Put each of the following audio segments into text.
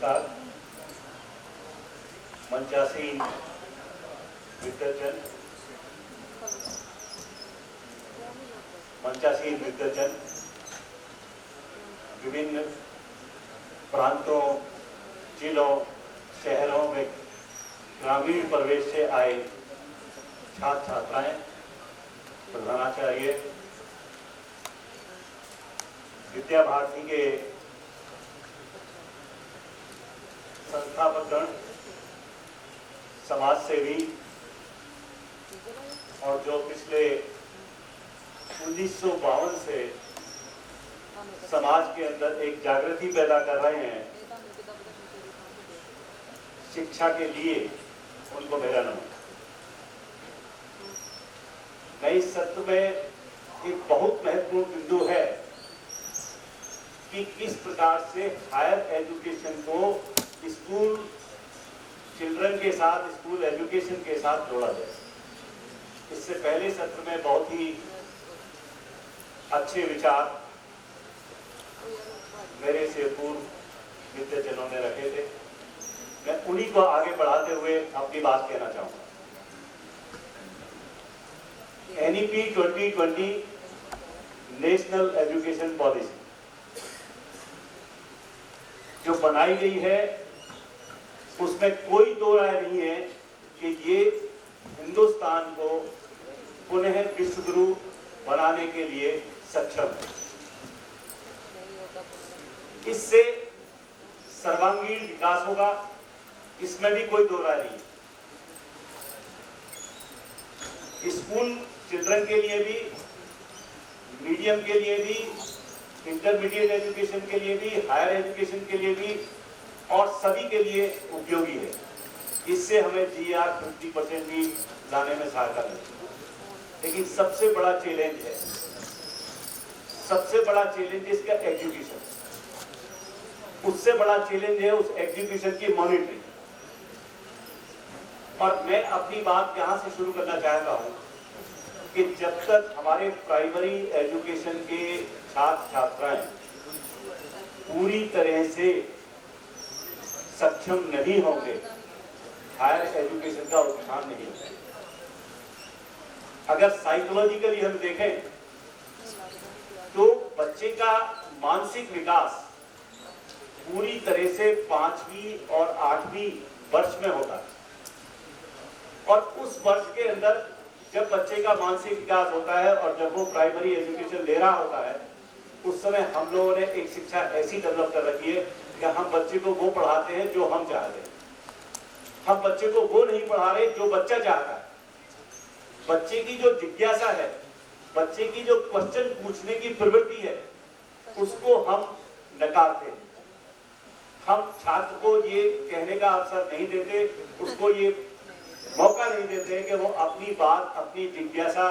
नमस्कार। मंचासीन विद्वजन, विभिन्न प्रांतों, जिलों, शहरों में ग्रामीण प्रवेश से आए छात्र छात्राएं, प्रधानाचार्य, विद्या भारती के संस्थापकगण, समाज सेवी और जो पिछले 1952 से समाज के अंदर एक जागृति पैदा कर रहे हैं शिक्षा के लिए, उनको मेरा नमन। मैं इस सत्र में एक बहुत महत्वपूर्ण बिंदु है कि किस प्रकार से हायर एजुकेशन को स्कूल चिल्ड्रन के साथ, स्कूल एजुकेशन के साथ जोड़ा जाए। इससे पहले सत्र में बहुत ही अच्छे विचार मेरे से पूर्व विद्याजनों ने रखे थे। मैं उन्हीं को आगे बढ़ाते हुए अपनी बात कहना चाहूंगा। NEP 2020 नेशनल एजुकेशन पॉलिसी जो बनाई गई है, उसमें कोई दो राय नहीं है कि ये हिंदुस्तान को पुनः विश्व गुरु बनाने के लिए सक्षम है। इससे सर्वांगीण विकास होगा, इसमें भी कोई दो राय नहीं। स्कूल चिल्ड्रन के लिए भी, मीडियम के लिए भी, इंटरमीडिएट एजुकेशन के लिए भी, हायर एजुकेशन के लिए भी और सभी के लिए उपयोगी है। इससे हमें GR 50% भी लाने में सहायता मिलेगी। लेकिन सबसे बड़ा चैलेंज है, इसका एजुकेशन। उससे बड़ा चैलेंज है उस एजुकेशन की मॉनिटरिंग। और मैं अपनी बात यहां से शुरू करना चाहता हूं कि जब तक हमारे प्राइमरी एजुकेशन के छात्र छात्राएं पूरी तरह से सक्षम नहीं होंगे, हायर एजुकेशन का उत्थान नहीं होगा। अगर साइकोलॉजिकली हम देखें तो बच्चे का मानसिक विकास पूरी तरह से 5वीं और 8वीं वर्ष में होता है। और उस वर्ष के अंदर जब बच्चे का मानसिक विकास होता है और जब वो प्राइमरी एजुकेशन ले रहा होता है, उस समय हम लोगों ने एक शिक्षा ऐसी डेवलप कर रखी है कि हम बच्चे को वो पढ़ाते हैं जो हम चाहते हैं। हम बच्चे को वो नहीं पढ़ा रहे जो बच्चा चाहता है। बच्चे की जो जिज्ञासा है, बच्चे की जो क्वेश्चन पूछने की प्रवृत्ति है, उसको हम नकारते हैं। हम छात्र को ये कहने का अवसर नहीं देते, उसको ये मौका नहीं देते हैं कि वो अपनी बात, अपनी जिज्ञासा,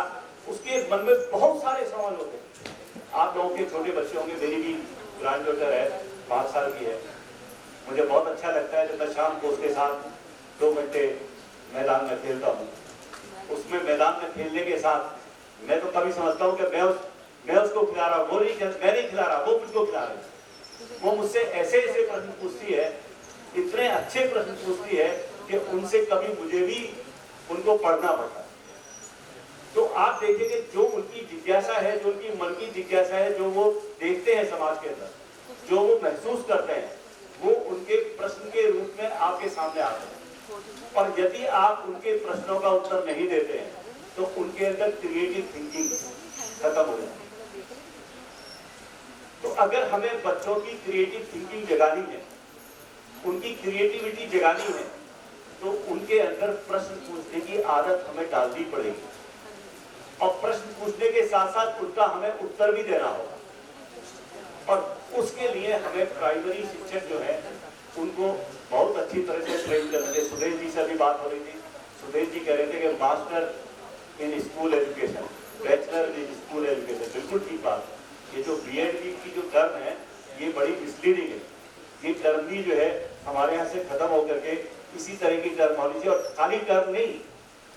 उसके मन में बहुत सारे सवाल होते हैं। आप लोगों के छोटे बच्चे होंगे, मेरी भी ग्रैंड डॉटर है, 5 साल की है। मुझे बहुत अच्छा लगता है जब मैं शाम को उसके साथ 2 घंटे मैदान में खेलता हूँ। उसमें मैदान में खेलने के साथ मैं तो कभी समझता हूँ कि मैं उसको खिला रहा हूँ, मैं नहीं खिला रहा, वो मुझको खिला रही है। वो मुझसे ऐसे प्रश्न पूछती है, इतने अच्छे प्रश्न पूछती है कि उनसे कभी मुझे भी उनको पढ़ना पड़ता है। तो आप देखिए कि जो उनकी जिज्ञासा है, जो उनकी मन की जिज्ञासा है, जो वो देखते हैं समाज के अंदर, जो वो महसूस करते हैं, वो उनके प्रश्न के रूप में आपके सामने आते हैं। और यदि आप उनके प्रश्नों का उत्तर नहीं देते हैं तो उनके अंदर क्रिएटिव थिंकिंग खत्म हो जाती है। तो अगर हमें बच्चों की क्रिएटिव थिंकिंग जगानी है, उनकी क्रिएटिविटी जगानी है, तो उनके अंदर प्रश्न पूछने की आदत हमें डालनी पड़ेगी। और प्रश्न पूछने के साथ साथ उनका हमें उत्तर भी देना होगा। और उसके लिए हमें प्राइमरी शिक्षक जो है उनको बहुत अच्छी तरह से ट्रेन करना चाहिए। सुदेश जी से भी बात हो रही थी। सुदेश जी कह रहे थे कि master in school education, bachelor in school education, बिल्कुल ठीक बात है। ये जो BEd की जो टर्म है, ये बड़ी मिसलीडिंग है। ये टर्म भी जो है हमारे यहाँ से खत्म होकर के इसी तरह की टर्मोलॉजी, और खाली टर्म नहीं,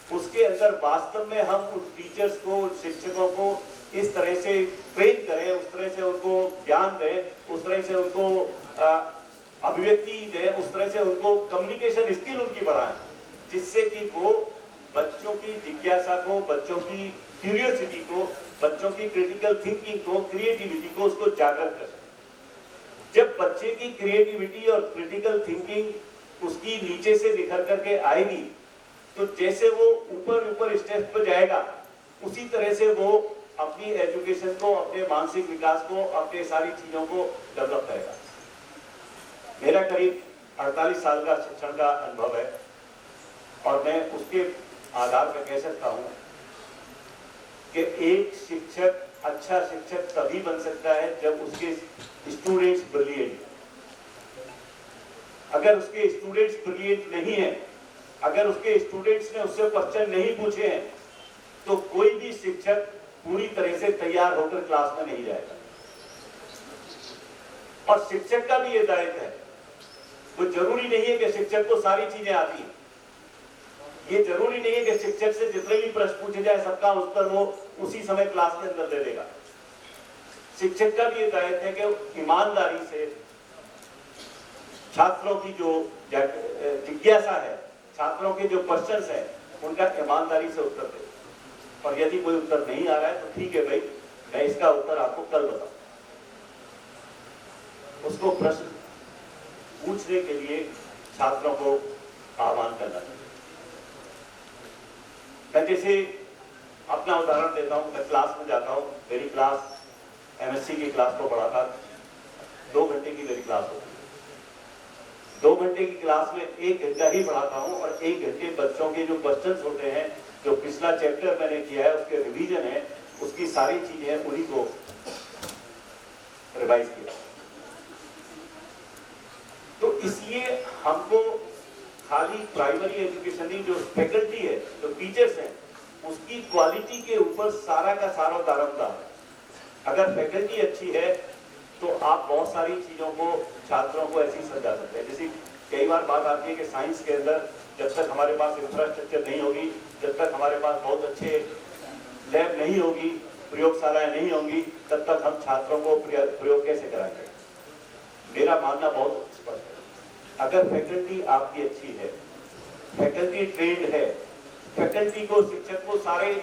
उसके अंदर वास्तव में हम उन टीचर्स को, उन शिक्षकों को इस तरह से ट्रेन करें, उस तरह से उनको ज्ञान दें, उस तरह से उनको अभिव्यक्ति दें, उस तरह से उनको कम्युनिकेशन स्किल उनकी बढ़ाएं, जिससे कि वो बच्चों की जिज्ञासा को, बच्चों की क्यूरियोसिटी को, बच्चों की क्रिटिकल थिंकिंग को, क्रिएटिविटी को, उसको जागृत कर सकें। जब बच्चे की क्रिएटिविटी और क्रिटिकल थिंकिंग उसकी नीचे से निखर करके आएगी, तो जैसे वो ऊपर ऊपर स्टेप पर जाएगा, उसी तरह से वो अपनी एजुकेशन को, अपने मानसिक विकास को, अपने सारी चीजों को डेवलप करेगा। मेरा करीब 48 साल का शिक्षण का अनुभव है और मैं उसके आधार पर कह सकता हूं कि एक शिक्षक अच्छा शिक्षक तभी बन सकता है जब उसके स्टूडेंट्स ब्रिलियंट। अगर उसके स्टूडेंट्स ब्रिलियंट नहीं है, अगर उसके स्टूडेंट्स ने उससे क्वेश्चन नहीं पूछे हैं, तो कोई भी शिक्षक पूरी तरह से तैयार होकर क्लास में नहीं जाएगा। और शिक्षक का भी ये दायित्व है, वो जरूरी नहीं है कि शिक्षक को सारी चीजें आती हैं। ये जरूरी नहीं है कि शिक्षक से जितने भी प्रश्न पूछे जाए सबका उत्तर वो उसी समय क्लास के अंदर दे देगा। शिक्षक का भी ये दायित्व है कि ईमानदारी से छात्रों की जो जिज्ञासा है, छात्रों के जो क्वेश्चंस हैं, उनका ईमानदारी से उत्तर दे। और यदि कोई उत्तर नहीं आ रहा है तो ठीक है भाई, मैं इसका उत्तर आपको कल बताऊं। उसको प्रश्न पूछने के लिए छात्रों को आह्वान करना चाहिए। मैं जैसे अपना उदाहरण देता हूं, मैं क्लास में जाता हूं, मेरी क्लास एमएससी की क्लास को पढ़ाता, 2 घंटे की मेरी क्लास होती है। 2 घंटे की क्लास में 1 घंटा ही पढ़ाता हूं और 1 घंटे बच्चों के जो क्वेश्चंस होते हैं, जो पिछला चैप्टर मैंने किया है उसके रिवीजन है, उसकी सारी चीजें उन्हीं को रिवाइज किया। तो इसलिए हमको खाली प्राइमरी एजुकेशन नहीं, जो फैकल्टी है, जो टीचर्स हैं, उसकी क्वालिटी के ऊपर सारा का सारा दारोमदार है। अगर फैकल्टी अच्छी है तो आप बहुत सारी चीजों को छात्रों को ऐसी समझा सकते हैं। जैसे कई बार बात आती है कि साइंस के अंदर जब तक हमारे पास इंफ्रास्ट्रक्चर नहीं होगी, जब तक हमारे पास बहुत अच्छे लैब नहीं होगी, प्रयोगशालाएं नहीं होंगी, तब तक हम छात्रों को प्रयोग कैसे कराएंगे। मेरा मानना बहुत स्पष्ट है, अगर फैकल्टी आपकी अच्छी है, फैकल्टी ट्रेंड है, फैकल्टी को, शिक्षक को सारे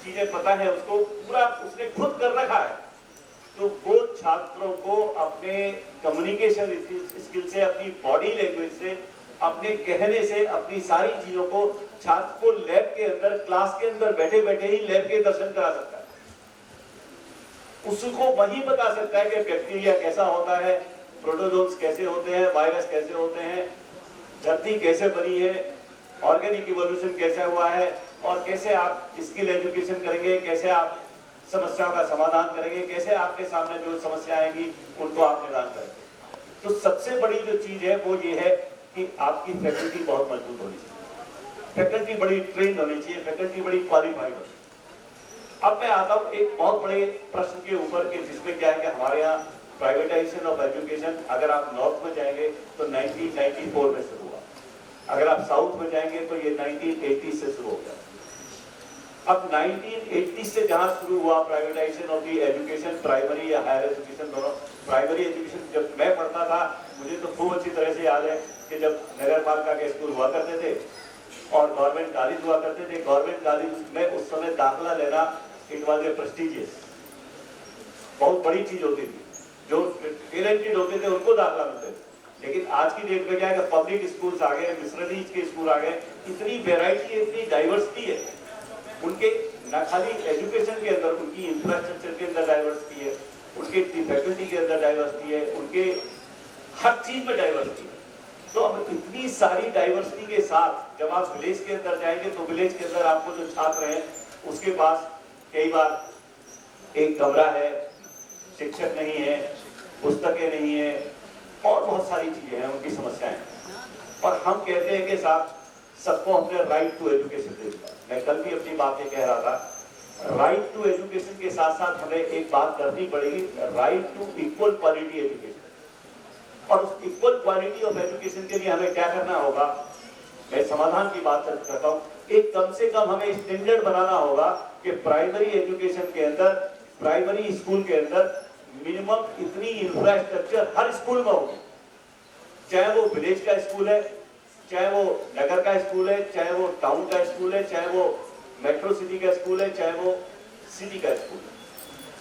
चीजें पता है, उसको पूरा उसने खुद कर रखा है, तो वो छात्रों को अपने कम्युनिकेशन स्किल से, अपनी बॉडी लैंग्वेज से, अपने कहने से, अपनी सारी चीजों को छात्र को लैब के अंदर, क्लास के अंदर बैठे बैठे ही लैब के दर्शन करा सकता है। उसको वही बता सकता है कि बैक्टीरिया कैसा होता है, प्रोटोजोन्स कैसे होते हैं, वायरस कैसे होते हैं, धरती कैसे बनी है, ऑर्गेनिक इवोल्यूशन कैसा हुआ है, और कैसे आप स्किल एजुकेशन करेंगे, कैसे आप समस्याओं का समाधान करेंगे, कैसे आपके सामने जो समस्या आएंगी उनको आप निदान करेंगे। तो सबसे बड़ी जो चीज है वो ये है कि आपकी फैकल्टी बहुत मजबूत होनी चाहिए, फैकल्टी बड़ी ट्रेंड होनी चाहिए, फैकल्टी बड़ी क्वालिफाइड होनी चाहिए। अब मैं आता हूँ एक बहुत बड़े प्रश्न के ऊपर कि जिसमें क्या है कि हमारे यहाँ प्राइवेटाइजेशन ऑफ एजुकेशन, अगर आप नॉर्थ में जाएंगे तो 1994 में शुरू हुआ, अगर आप साउथ में जाएंगे तो ये 1980 से शुरू हो गया। अब 1980 से जहां शुरू हुआ privatisation of the education, primary या हायर एजुकेशन दोनों, प्राइमरी एजुकेशन जब मैं पढ़ता था मुझे तो खूब अच्छी तरह से याद है कि जब नगर पालिका के स्कूल हुआ करते थे और गवर्नमेंट कॉलेज हुआ करते थे, गवर्नमेंट कॉलेज में उस समय दाखिला लेना इट वाज ए प्रेस्टिजियस, बहुत बड़ी चीज होती थी, जो टैलेंटेड होते थे उनको दाखिला मिलते थे। लेकिन आज की डेट में क्या है, पब्लिक स्कूल्स आ गए, मिशनरीज के स्कूल आ गए, इतनी वेराइटी है, इतनी डाइवर्सिटी है उनके, न खाली एजुकेशन के अंदर, उनकी इंफ्रास्ट्रक्चर के अंदर डाइवर्सिटी है, उनके फैकल्टी के अंदर डाइवर्सिटी है, उनके हर चीज में डाइवर्सिटी है। तो अब इतनी सारी डाइवर्सिटी के साथ जब आप विलेज के अंदर जाएंगे तो विलेज के अंदर आपको जो छात्र हैं उसके पास कई बार एक कमरा है, शिक्षक नहीं है, पुस्तकें नहीं है, और बहुत सारी चीजें हैं, उनकी समस्याएं। और हम कहते हैं कि साहब सबको हमने राइट टू एजुकेशन दे दिया। मैं कल भी अपनी बात ये कह रहा था, राइट टू एजुकेशन के साथ साथ हमें एक बात करनी पड़ेगी, right to equal quality education. और उस इक्वल क्वालिटी ऑफ एजुकेशन के लिए हमें क्या करना होगा, मैं समाधान की बात करता हूँ, एक कम से कम हमें स्टैंडर्ड बनाना होगा कि प्राइमरी एजुकेशन के अंदर, प्राइमरी स्कूल के अंदर मिनिमम इतनी इंफ्रास्ट्रक्चर हर स्कूल में होगी, चाहे वो विलेज का स्कूल है, चाहे वो नगर का स्कूल है, चाहे वो टाउन का स्कूल है, चाहे वो मेट्रो सिटी का स्कूल है, चाहे वो सिटी का स्कूल है,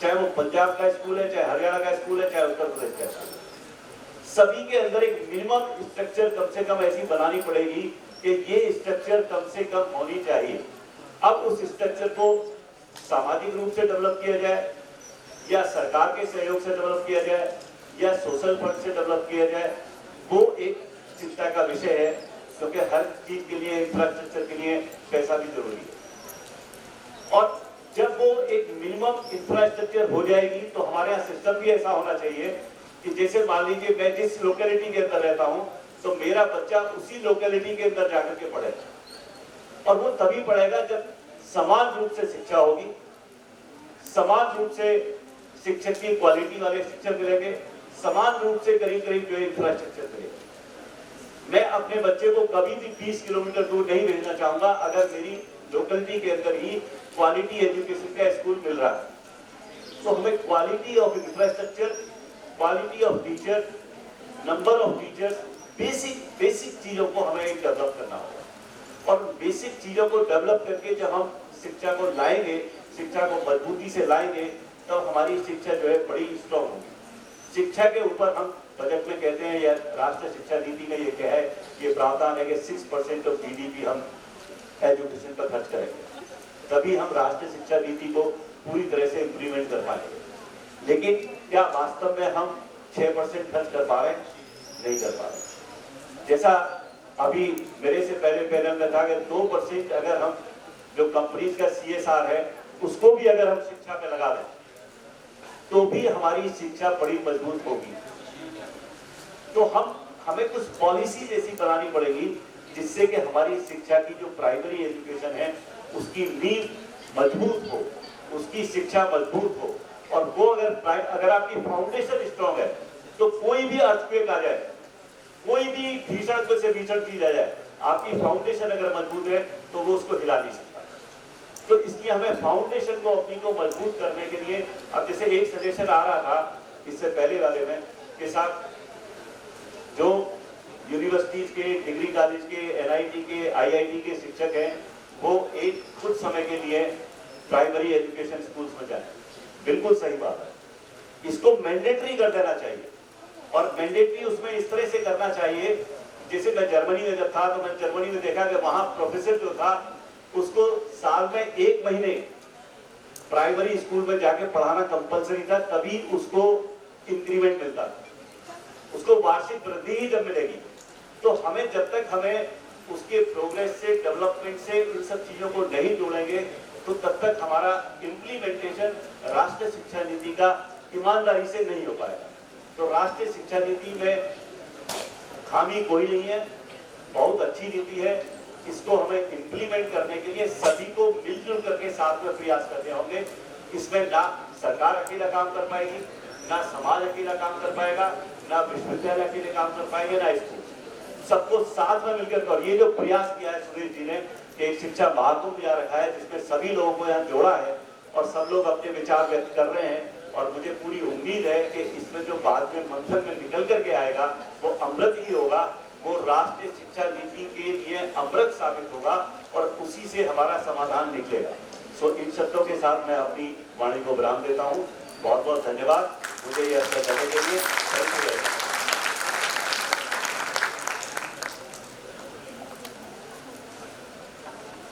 चाहे वो पंजाब का स्कूल है, चाहे हरियाणा का स्कूल है, चाहे उत्तर प्रदेश का स्कूल है, सभी के अंदर एक मिनिमम स्ट्रक्चर कम से कम ऐसी बनानी पड़ेगी कि ये स्ट्रक्चर कम से कम होनी चाहिए। अब उस स्ट्रक्चर को सामाजिक रूप से डेवलप किया जाए या सरकार के सहयोग से डेवलप किया जाए या सोशल फंड से डेवलप किया जाए, वो एक चिंता का विषय है, क्योंकि हर चीज के लिए, इंफ्रास्ट्रक्चर के लिए पैसा भी जरूरी है। और जब वो एक मिनिमम इंफ्रास्ट्रक्चर हो जाएगी तो हमारे यहाँ सिस्टम भी ऐसा होना चाहिए कि जैसे मान लीजिए मैं जिस लोकेलिटी के अंदर रहता हूँ तो मेरा बच्चा उसी लोकेलिटी के अंदर जाकर के पढ़ेगा, और वो तभी पढ़ेगा जब समान रूप से शिक्षा होगी, समान रूप से शिक्षक की क्वालिटी वाले शिक्षक मिलेंगे, समान रूप से करीब करीब जो इंफ्रास्ट्रक्चर मिलेगा। मैं अपने बच्चे को कभी भी 20 किलोमीटर दूर नहीं भेजना चाहूंगा अगर मेरी लोकेलिटी के अंदर ही क्वालिटी एजुकेशन का स्कूल मिल रहा है। तो हमें quality of infrastructure, quality of teacher, number of teachers, basic चीजों को हमें डेवलप करना होगा। और बेसिक चीजों को डेवलप करके जब हम शिक्षा को लाएंगे, शिक्षा को मजबूती से लाएंगे, तब तो हमारी शिक्षा जो है बड़ी स्ट्रॉन्ग होगी। शिक्षा के ऊपर हम बजट में कहते हैं या राष्ट्रीय शिक्षा नीति में ये क्या है, ये प्रावधान है कि 6% ऑफ GDP हम एजुकेशन पर खर्च करेंगे, तभी हम राष्ट्रीय शिक्षा नीति को पूरी तरह से इम्प्लीमेंट कर पाएंगे। लेकिन क्या वास्तव में हम 6% खर्च कर पा रहे हैं? नहीं कर पा रहे। जैसा अभी मेरे से पहले पैनल में था कि 2% अगर हम जो कंपनीज का CSR है उसको भी अगर हम शिक्षा पे लगा दें तो भी हमारी शिक्षा बड़ी मजबूत होगी। तो हमें कुछ पॉलिसी ऐसी बनानी पड़ेगी जिससे कि हमारी शिक्षा की जो प्राइमरी एजुकेशन है उसकी नींव मजबूत हो, उसकी शिक्षा मजबूत हो। और वो अगर आपकी फाउंडेशन स्ट्रॉन्ग है तो कोई भी अर्थक्वेक आ जाए, कोई भी भीषण से भीषण चीज आ जाए, आपकी फाउंडेशन अगर मजबूत है तो वो उसको हिला नहीं सकता। तो इसलिए हमें फाउंडेशन को अपनी को मजबूत करने के लिए, अब जैसे एक सजेशन आ रहा था इससे पहले वाले में के साथ, जो यूनिवर्सिटीज के, डिग्री कॉलेज के, NIT के, IIT के शिक्षक हैं वो एक कुछ समय के लिए प्राइमरी एजुकेशन स्कूल्स में जाए, बिल्कुल सही बात है। इसको मैंडेटरी कर देना चाहिए, और मैंडेटरी उसमें इस तरह से करना चाहिए, जैसे मैं जर्मनी में जब था तो मैं जर्मनी में देखा कि वहां प्रोफेसर जो था उसको साल में 1 महीने प्राइमरी स्कूल में जाके पढ़ाना कंपलसरी था, तभी उसको इंक्रीमेंट मिलता था, उसको वार्षिक वृद्धि ही जब मिलेगी। तो हमें जब तक हमें उसके प्रोग्रेस से, डेवलपमेंट से इन सब चीजों को नहीं जोड़ेंगे तो तब तक हमारा इम्प्लीमेंटेशन राष्ट्रीय शिक्षा नीति का ईमानदारी से नहीं हो पाएगा। तो राष्ट्रीय शिक्षा नीति में खामी कोई नहीं है, बहुत अच्छी नीति है। इसको हमें इम्प्लीमेंट करने के लिए सभी को मिलजुल करके साथ में प्रयास करने होंगे। इसमें ना सरकार अकेला काम कर पाएगी, ना समाज अकेला काम कर पाएगा, ना विश्वविद्यालय अकेले काम कर पाएंगे, ना स्कूल, सबको साथ में मिलकर। और ये जो प्रयास किया है सुनील जी ने कि एक शिक्षा महाकुंभ यहाँ रखा है जिसमें सभी लोगों को यहाँ जोड़ा है और सब लोग अपने विचार व्यक्त कर रहे हैं, और मुझे पूरी उम्मीद है कि इसमें जो बाद में मंथन में निकल करके आएगा वो अमृत ही होगा, वो राष्ट्रीय शिक्षा नीति के लिए अमृत साबित होगा और उसी से हमारा समाधान निकलेगा। सो इन शब्दों के साथ मैं अपनी वाणी को विराम देता हूँ। बहुत बहुत धन्यवाद मुझे ये अवसर देने के लिए।